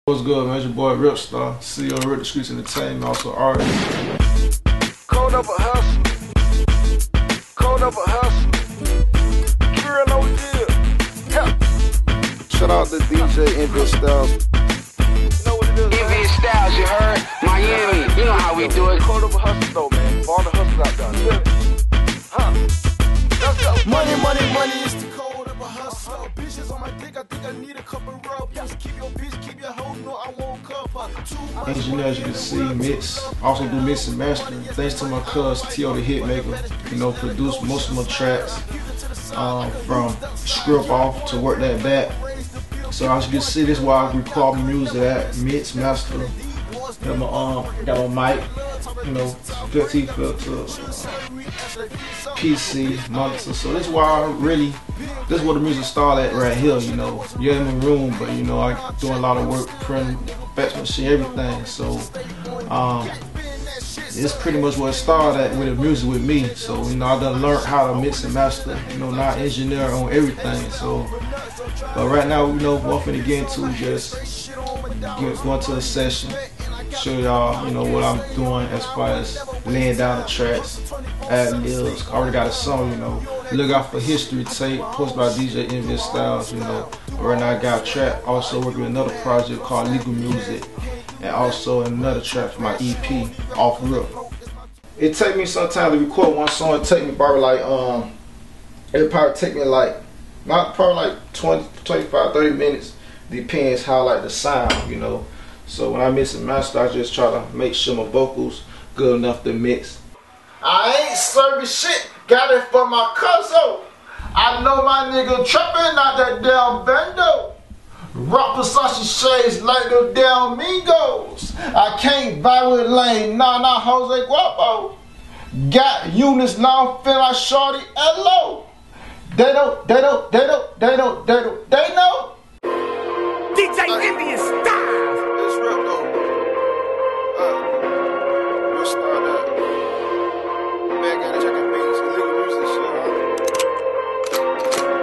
What's good, man? It's your boy Ripstarr, CEO of Streets Ent, also artist. Cold up a hustle. Cold up a hustle. Real no deal. Yeah. Shout out to DJ Young Ripstarr. You know what it is, Young Ripstarr, you heard? Miami, you know how we do it. Cold up a hustle though, man. For all the hustles out there. You feel me? Huh? Let's go. Money, money, money is the code of a hustle. Bitches on my dick, I think I need a couple rub. Just keep your bitch, keep your hoe, no, I won't cover. Engineer, as you can see, mix. Also do mix and mastering. Thanks to my cuz T.O. the Hitmaker. You know, produced most of my tracks from script off to work that back. So as you can see, this is where I record my music at. Mix, master. Got my mic, you know, 15 filter, PC, monitor. So this is why this is where the music started at right here, you know. You're in the room, but you know, I doing a lot of work, printing, fax machine, everything. So it's pretty much what it started at with the music with me. So, you know, I done learned how to mix and master, you know, not engineer on everything. So, but right now, you know, what I'm finna get into just going to a session, show y'all, you know, what I'm doing as far as laying down the tracks, add lyrics. I already got a song, you know. Look out for History Tape, posted by DJ Young Ripstarr, you know. Right now I got a track, also working with another project called Legal Music, and also another track for my EP, Off Rip. It take me some time to record one song. It take me probably like, it'll probably take me like, probably like 20, 25, 30 minutes. Depends how like the sound, you know. So when I mix and master, I just try to make sure my vocals good enough to mix. I ain't serving shit, got it for my cousin. I know my nigga trapping out that damn bando. Rock Versace shades like the damn Migos. I can't buy with Lane, nah, Jose Guapo. Got units now, feel like shorty, hello. They know. DJ Young Ripstarr. It's real though. We'll start that. Man, gotta check your beats. Legal music shit,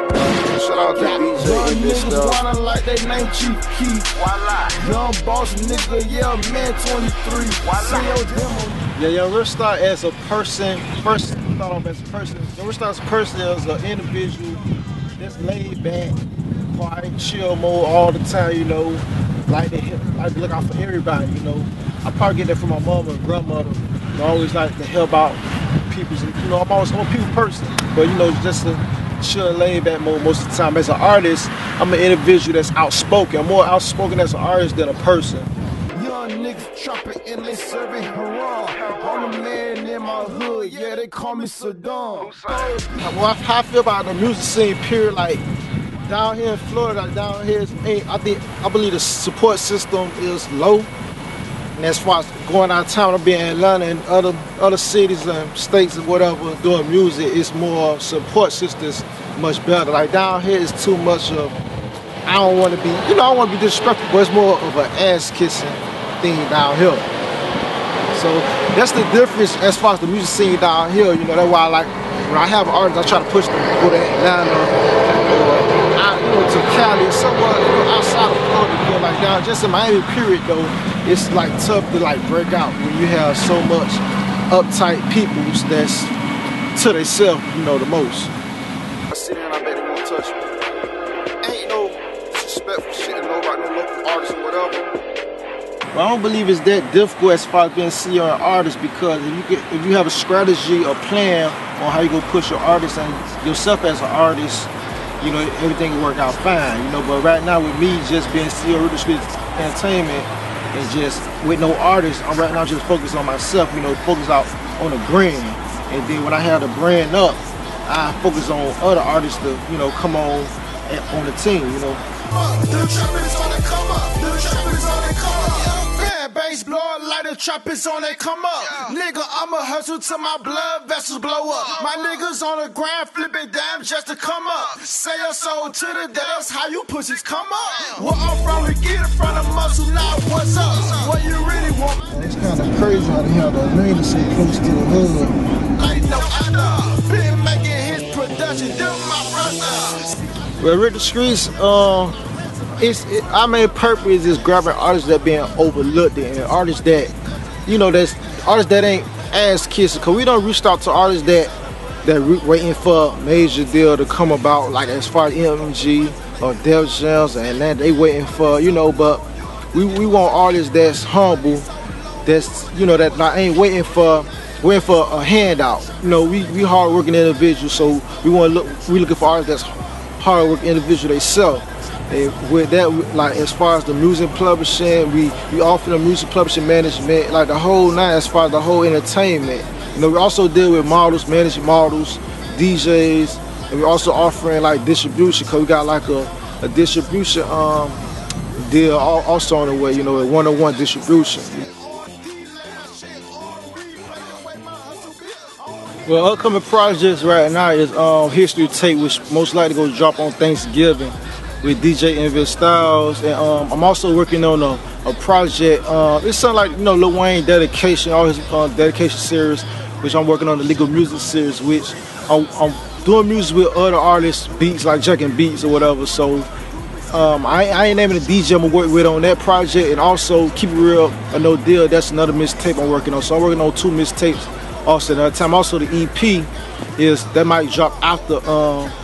huh? Shout out to DJ Young Young niggas Ripstarr. wanna like they name Chief Keef. Voila. Young boss nigga, yeah, man 23. CEO demo. Yeah, Young Ripstarr as a person, first thought of as a person. Young Ripstarr as a person is an individual that's laid back, quiet, chill mode all the time, you know. Like to look out for everybody, you know. I probably get that from my mom and grandmother. I always like to help out people. You know, I'm a people person, but you know, just a chill, laid back mode most of the time. As an artist, I'm an individual that's outspoken. I'm more outspoken as an artist than a person. Young niggas trapping and they serving haram. I'm the man in my hood, yeah, they call me Saddam. How I feel about the music scene, period, like down here in Florida, like down here, I believe the support system is low. And as far as going out of town, I've been in Atlanta and other cities and states and whatever, doing music, it's more support systems much better. Like down here, it's too much of, I don't want to be, you know, I don't want to be disrespectful, but it's more of an ass-kissing thing down here. So that's the difference as far as the music scene down here, you know. That's why I like, when I have artists, I try to push them to go to Atlanta or to Cali or somewhere, you know, outside of Florida, you know, like down just in Miami period though, it's like tough to like break out when you have so much uptight people that's to themselves, you know, the most. I sit here and I bet they won't touch me. Ain't no disrespectful shit to nobody, no local artists or whatever. But I don't believe it's that difficult as far as being CEO and artist, because if you have a strategy or plan on how you gonna push your artist and yourself as an artist, you know, everything will work out fine, you know. But right now with me just being CEO of Streets Entertainment and just with no artist, I'm right now just focused on myself, you know, focus out on the brand. And then when I have the brand up, I focus on other artists to, you know, come on the team, you know. The trappers on the come up. The trappers on the come up. Fan base blow like the trappers on that come up. Nigga, I'ma hustle till my blood vessels blow up. My niggas on the ground flipping dimes just to come up. Say your soul to the dead, that's how you pussies come up. Where I'm from, we get it from the muscle, now what's up? What you really want? It's kind of crazy how they have the arena so close to the hood. Like no other. Been making his production, them my brothers. Well, Rick the Streets, Our main purpose is grabbing artists that being overlooked and artists that, you know, that's artists that ain't ass kissing. Cause we don't reach out to artists that waiting for a major deal to come about, like as far as MMG or Def Jams and that they waiting for, you know. But we want artists that's humble, that's, you know, that ain't waiting for a handout. You know, we hard-working individuals, so we looking for artists that's hard-working individuals themselves. And with that, like as far as the music publishing, we offer the music publishing management, like the whole nine, as far as the whole entertainment. You know, we also deal with models, managing models, DJs, and we're also offering like distribution, cause we got like a distribution deal also on the way. You know, a one-on-one distribution. Well, upcoming projects right now is History Tape, which most likely going to drop on Thanksgiving with DJ Young Ripstarr, and I'm also working on a project. It's something like, you know, Lil Wayne dedication, all his dedication series, which I'm working on the legal music series, which I'm doing music with other artists, beats like Jackin' Beats or whatever. So I ain't naming the DJ I'm gonna work with on that project, and also Keep It Real or No Deal. That's another mixtape I'm working on. So I'm working on 2 mixtapes. Also, another time. Also, the EP that might drop after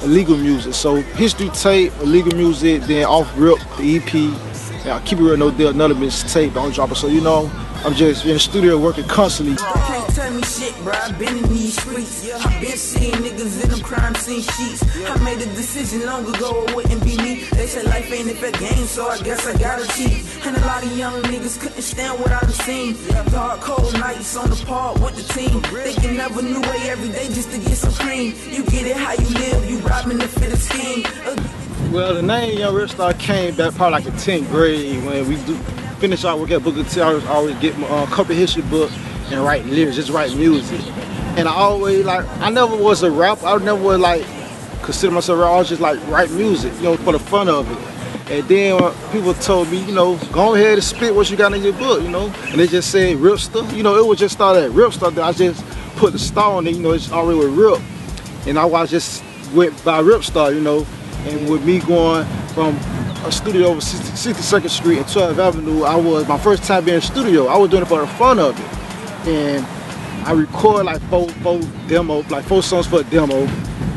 illegal music. So History Tape, illegal music, then off rip the EP. Keep It Real, No Deal, another mixtape. Don't drop it. So you know, I'm just in the studio working constantly. Can't tell me shit, bro. I been in these streets. I been seeing niggas in them crime scene sheets. I made a decision long ago, it wouldn't be me. They said life ain't a fair game, so I guess I gotta cheat. And a lot of young niggas couldn't stand what I done seen. Dark, cold nights on the park with the team. Thinking never new way every day just to get some cream. You get it how you live, you robbing the fit of scheme. Well, the name Young Ripstarr came back probably like in 10th grade when we finish our work at Booker T. I always get my couple history book and write lyrics, just write music. And I never was a rapper. I never was like consider myself a rapper. I was just like write music, you know, for the fun of it. And then people told me, you know, go ahead and spit what you got in your book, you know. And they just said Ripstarr. You know, it was just started at Ripstarr. Then I just put the star on it, you know, it's already with Rip. And I just went by Ripstarr, you know. And with me going from a studio over 62nd Street and 12th Avenue, my first time being in the studio, I was doing it for the fun of it. And I record like four demos, like 4 songs for a demo.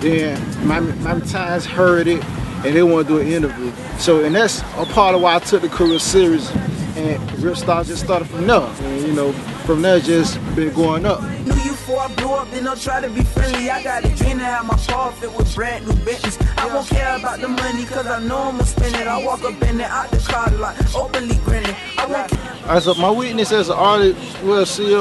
Then my times heard it and they want to do an interview. So, and that's a part of why I took the career serious. And Ripstarr just started from there. And you know, from there just been going up. Knew you before I blew up, then I'll try to be friendly. I got a dream to have my car fit with brand new Bentleys. I won't care about the money, cause I know I'ma spend it. I walk up in there out the car like openly grinning. I won't care. Alright, so my weakness as an artist, well, see,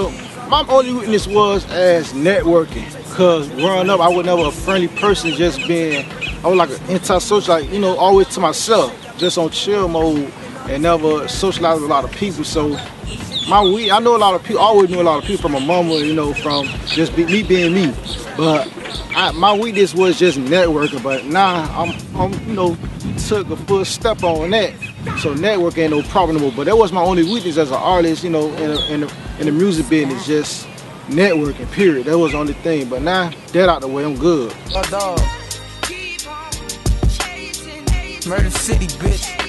my only weakness was as networking. Cause growing up, I was never a friendly person, just being, I was like an antisocial, like, you know, always to myself, just on chill mode, and never socialize with a lot of people. So I know a lot of people, always knew a lot of people from my mama, you know, from just me being me. But my weakness was just networking. But now I'm you know, took a full step on that. So networking ain't no problem anymore. But that was my only weakness as an artist, you know, in the music business, just networking, period. That was the only thing. But now that out the way, I'm good. My dog. Murder City, bitch.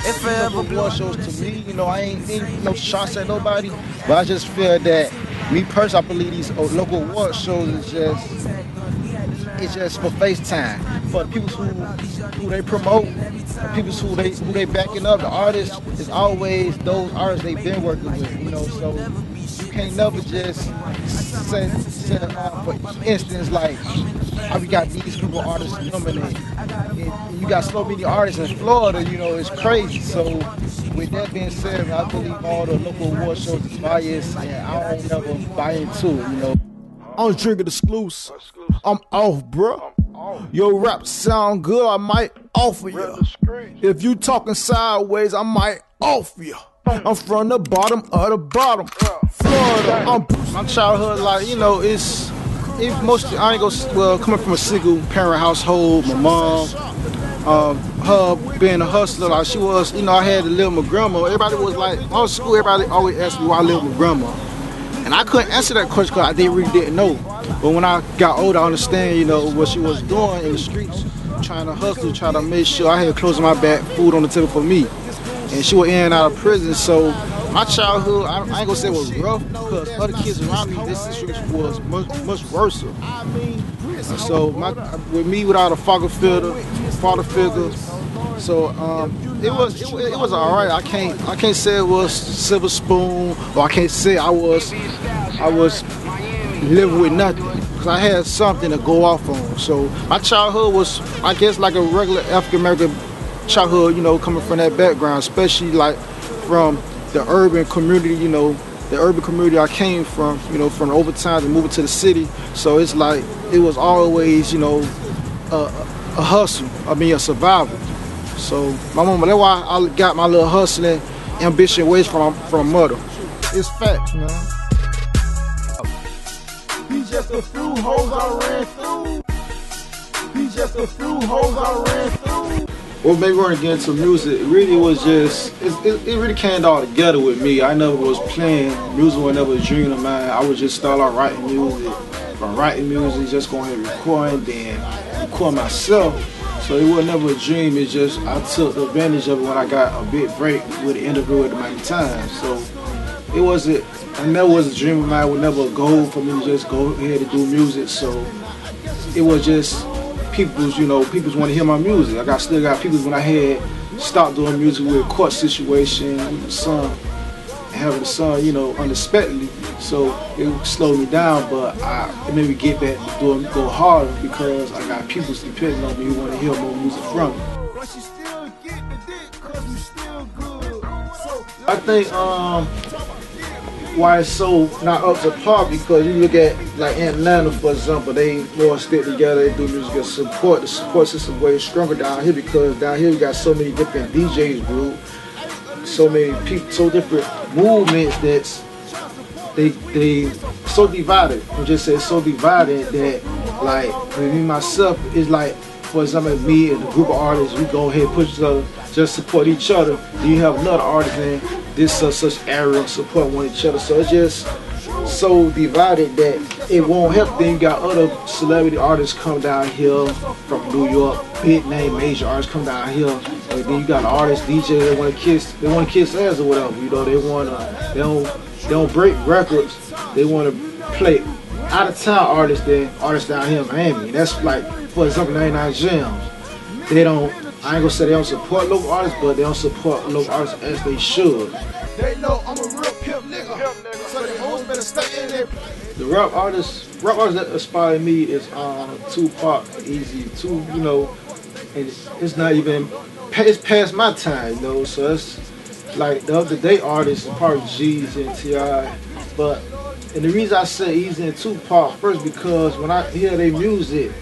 If I ever award shows to me, you know, I ain't no shots at nobody, but I just feel that me personally, I believe these local award shows it's just for FaceTime, for the people who they promote, the people who they backing up, the artists. It's always those artists they've been working with, you know. So you can't never just set for instance, like we got these group of artists nominated. You got so many artists in Florida, you know, it's crazy. So with that being said, I believe all the local award shows is biased, and I don't never buy into it, you know. I'm drinking exclusive. I'm off, bro. Your rap sound good, I might offer you. If you talking sideways, I might offer you. I'm from the bottom of the bottom. Florida. My childhood, like, you know, it's mostly, I ain't coming from a single parent household. My mom, her being a hustler, like she was, you know, I had to live with my grandma. Everybody was like, when I was in school, everybody always asked me why I lived with my grandma. And I couldn't answer that question because I really didn't know. But when I got older, I understand, you know, what she was doing in the streets. trying to hustle, trying to make sure I had clothes on my back, food on the table for me. And she was in and out of prison, so my childhood, I ain't gonna say it was rough, because other kids around me, this situation was much worse. So with me without a father figure, so it was all right. I can't say it was silver spoon, or I can't say I was living with nothing, because I had something to go off on. So my childhood was, I guess, like a regular African American childhood, you know, coming from that background, especially like from the urban community, you know, the urban community I came from, you know, from overtime and moving to the city. So it's like, it was always, you know, a hustle, a survival. So my mama, that's why I got my little hustling ambition ways from my mother. It's facts, man. He's just a few hoes I ran through. He's just a few hoes I ran through. What made me want to get into music, it really was just, it really came all together with me. I never was playing music, was never a dream of mine. I would just start out writing music. From writing music, just going ahead and recording, then record myself. So it was never a dream, it's just I took advantage of it when I got a big break with the interview at the Mighty Times. So it wasn't, I never was a dream of mine, it was never a goal for me to just go ahead and do music. So it was just, people's want to hear my music. I still got people when I had stopped doing music with a court situation with the son, and having the son, you know, unexpectedly. So it slowed me down, but it made me get back to go harder, because I got people depending on me who want to hear more music from me. I think why it's so not up to par, because you look at like Atlanta, for example, they more stick together, they do music and support. The support system way stronger down here, because down here we got so many different DJs group, so many people, so different movements that's they so divided. I'm just saying so divided that like with me myself, it's like, for example, me and a group of artists, we go ahead and push each other, just support each other. Then you have another artist in this such area support one each other. So it's just so divided that it won't help. Then you got other celebrity artists come down here from New York, big name major artists come down here. And then you got artists, DJ, they want to kiss ass or whatever. You know, they don't break records. They want to play out of town artists than artists down here in Miami. That's like, for example, 99 Gems. They don't, I ain't gonna say they don't support local artists, but they don't support local artists as they should. They know I'm a real pimp nigga, so they hoes better stay in there. The rap artists that inspire me is Tupac, Easy, you know, and it's not even, it's past my time, you know, so it's like the other day artists, probably G's and T.I., and the reason I say Easy and Tupac first, because when I hear their music,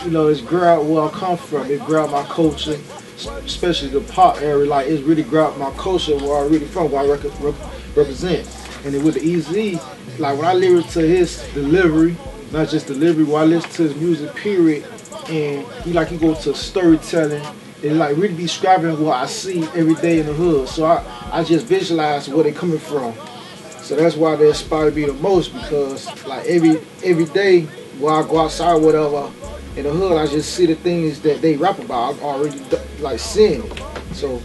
you know, it's grabbed where I come from. It grabbed my culture, especially the pop area. Like, it's really grabbed my culture where I really from, where I represent. And then with the Easy, like when I listen to his delivery, not just delivery, when I listen to his music, period, and he go to storytelling, and like really describing what I see every day in the hood. So I just visualize where they coming from. So that's why they inspire me the most, because like every day while I go outside or whatever in the hood, I just see the things that they rap about. I've already like seen it. So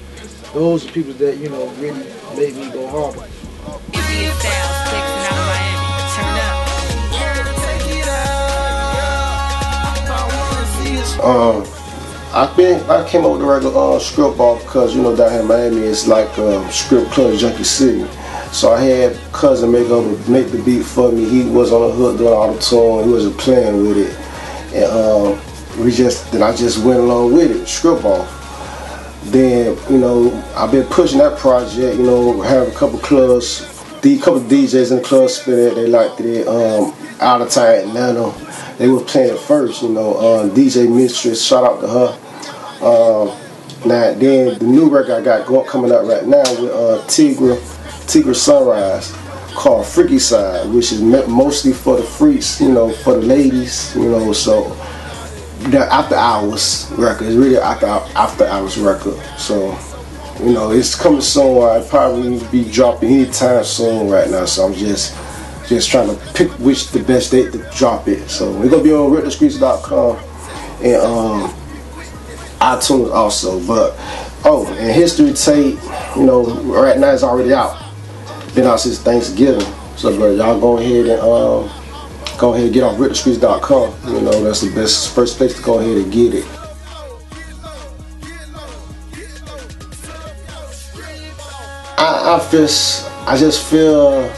those are people that, you know, really make me go harder. I came up with the regular script off because, you know, down here in Miami it's like script club junkie city. So I had cousin make the beat for me. He was on the hook doing all the tune. He wasn't playing with it, and I just went along with it, script off. Then, you know, I've been pushing that project. You know, have a couple clubs, couple DJs in the club spin it. They liked it. Out of time Atlanta, they were playing it first. You know, DJ Mistress, shout out to her. Now then, the new record I got coming up right now with Tigre Sunrise, called Freaky Side, which is mostly for the freaks, you know, for the ladies, you know. So the after hours record is really after hours record. So, you know, it's coming soon. I probably be dropping anytime soon right now. So I'm just trying to pick which the best date to drop it. So we're gonna be on RipStreets.com, iTunes also. But and History Tape, you know, right now it's already out. Been out since Thanksgiving. So y'all go ahead and get on RipTheStreets.com. You know, that's the first place to go ahead and get it. I just feel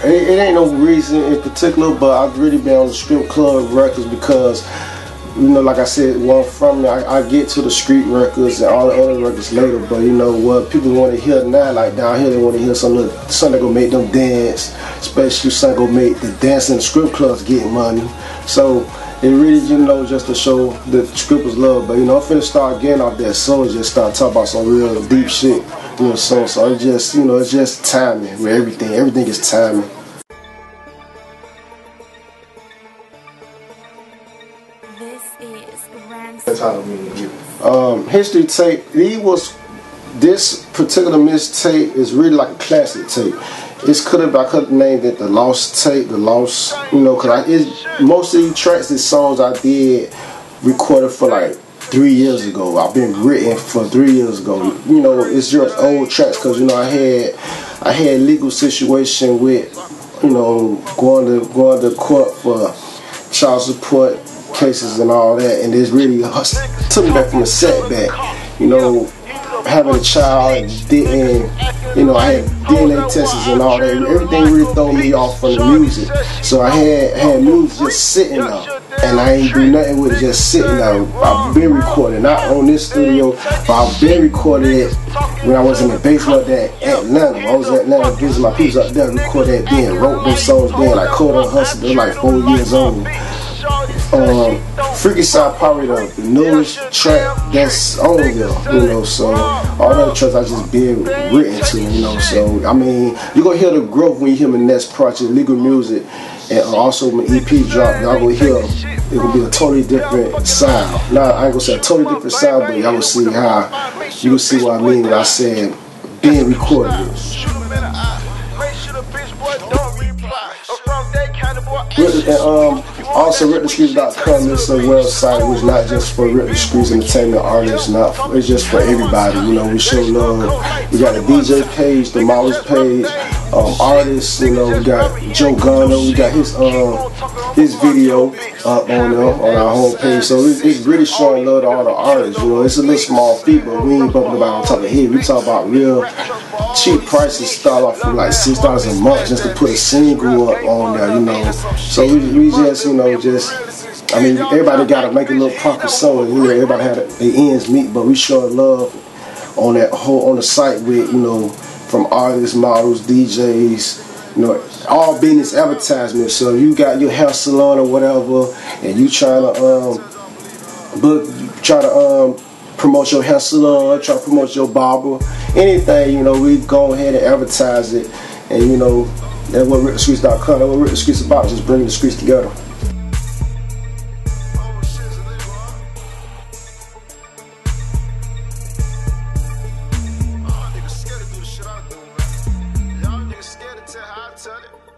it ain't no reason in particular, but I've really been on the strip club records because, you know, like I said, one from me, I get to the street records and all the other records later, but you know what people want to hear now, like down here, they want to hear something that gonna make them dance, especially something gonna make the dancing in the strip clubs get money. So it really, you know, just to show the strippers love. But you know, I'm finna start getting off that soul, just start talking about some real deep shit. You know, so it's just, you know, it's just timing with everything. Everything is timing. This is That's how I mean. History Tape. This particular mixtape is really like a classic tape. I could have named it the Lost Tape, the Lost, you know, because most of these tracks, these songs I did recorded for like 3 years ago. I've been written for 3 years ago. You know, it's just old tracks because, you know, I had legal situation with, you know, going to court for child support cases and all that, and this really took me back from a setback. You know, having a child, didn't, you know, I had DNA tests and all that. Everything really threw me off from the music. So I had music just sitting there, and I ain't do nothing with it, just sitting there. I've been recording, not on this studio, but I've been recording it when I was in the basement at Atlanta. I was at Atlanta visiting my people up there, recorded that then, wrote those songs then, like Cold on Hustle, they were like 4 years old. Freaky Side probably the newest track that's on there, you know, so all the other tracks I just been written to, you know, so I mean, you're gonna hear the growth when you hear my next project, Legal Music, and also my EP drop. Y'all gonna hear it will be a totally different sound. Now I ain't gonna say a totally different sound, but y'all will see how, you will see what I mean when I said being recorded. Also, RipTheStreets.com is a website which not just for Rip the Streets entertainment artists, it's just for everybody. You know, we show love. We got a DJ page, the models page, artists. You know, we got Joe Gunner. We got his video up on our homepage. So it's really showing love to all the artists. You know, it's a little small fee, but we ain't bumping about on top of here. We talk about real cheap prices, start off from like $6 a month just to put a single up on there, you know. So we just, you know, I mean, everybody got to make a little profit somewhere. You know, everybody had their ends meet, but we show love on the site with, you know, from artists, models, DJs, you know, all business advertisements. So you got your hair salon or whatever, and you trying to promote your hair salon, try to promote your barber, anything, you know, we go ahead and advertise it, and you know, that's what RipTheStreets.com, that's what Rip the Streets about, just bringing the streets together. Y'all niggas scared to do the shit I do, man. Y'all niggas scared to tell how I tell it.